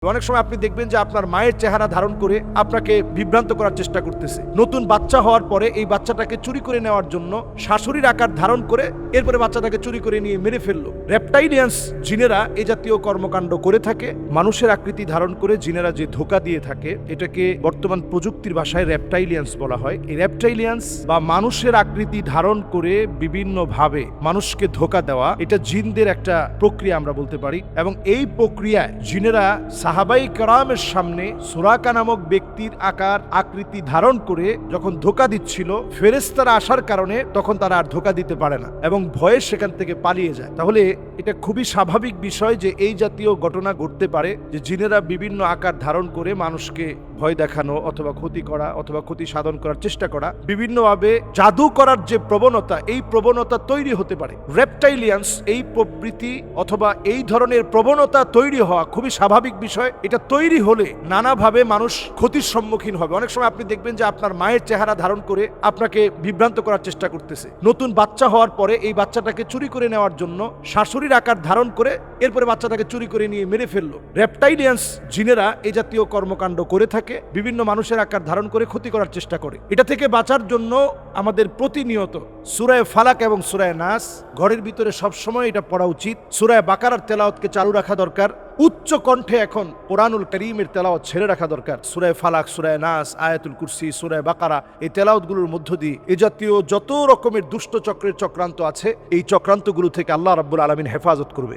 অনেক সময় আপনি দেখবেন যে আপনার মায়ের চেহারা ধারণ করে আপনাকে বিভ্রান্ত করার চেষ্টা করতেছে। নতুন বাচ্চা হওয়ার পরে এই বাচ্চাটাকে চুরি করে নেওয়ার জন্য শাশুড়ির আকার ধারণ করে এরপরে বাচ্চাটাকে চুরি করে নিয়ে মেরে ফেললো। রেপটাইলিয়ান্স জিনেরা এই জাতীয় কর্মকাণ্ড করে থাকে। মানুষের আকৃতি ধারণ করে জিনেরা যে ধোঁকা দিয়ে থাকে, এটাকে বর্তমান প্রযুক্তির ভাষায় রেপটাইলিয়ান্স বলা হয়। এই রেপটাইলিয়ান্স বা মানুষের আকৃতি ধারণ করে বিভিন্নভাবে মানুষকে ধোঁকা দেওয়া, এটা জিনদের একটা প্রক্রিয়া আমরা বলতে পারি। এবং এই প্রক্রিয়ায় জিনেরা সাহাবাই কেরামের সামনে সুরাকা নামক ব্যক্তির আকার আকৃতি ধারণ করে যখন ধোঁকা দিচ্ছিল, ফেরেশতারা আসার কারণে তখন তারা আর ধোঁকা দিতে পারে না এবং ভয়ে সেখান থেকে পালিয়ে যায়। তাহলে এটা খুবই স্বাভাবিক বিষয় যে এই জাতীয় ঘটনা ঘটতে পারে, যে জিনেরা বিভিন্ন আকার ধারণ করে মানুষকে ভয় দেখানো অথবা ক্ষতি করা অথবা ক্ষতি সাধন করার চেষ্টা করা, বিভিন্নভাবে জাদু করার যে প্রবণতা, এই প্রবণতা তৈরি হতে পারে। রেপটাইলিয়ান্স এই প্রবৃত্তি অথবা এই ধরনের প্রবণতা তৈরি হওয়া খুবই স্বাভাবিক বিষয়। এটা তৈরি হলে নানাভাবে মানুষ ক্ষতির সম্মুখীন হবে। অনেক সময় আপনি দেখবেন যে আপনার মায়ের চেহারা ধারণ করে আপনাকে বিভ্রান্ত করার চেষ্টা করতেছে। নতুন বাচ্চা হওয়ার পরে এই বাচ্চাটাকে চুরি করে নেওয়ার জন্য শাশুড়ির আকার ধারণ করে এরপরে বাচ্চাটাকে চুরি করে নিয়ে মেরে ফেললো। রেপটাইলিয়ান্স জিনেরা এই জাতীয় কর্মকাণ্ড করে থাকে, বিভিন্ন মানুষের আকার ধারণ করে ক্ষতি করার চেষ্টা করে। এটা থেকে বাঁচার জন্য আমাদের প্রতিনিয়ত সূরা ফালাক এবং সূরা নাস ঘরের ভিতরে সবসময় এটা পড়া উচিত। সূরা বাকারার তেলাওয়াতকে চালু রাখা দরকার। উচ্চ কণ্ঠে এখন কোরআনুল কারীমের তেলাওয়াত ছেড়ে রাখা দরকার। সূরা ফালাক, সূরা নাস, আয়াতুল কুরসি, সূরা বাকারা, এই তেলাওয়াতগুলোর মধ্য দিয়ে এ জাতীয় যত রকমের দুষ্ট চক্রের চক্রান্ত আছে, এই চক্রান্তগুলো থেকে আল্লাহ রাব্বুল আলামিন হেফাজত করবে।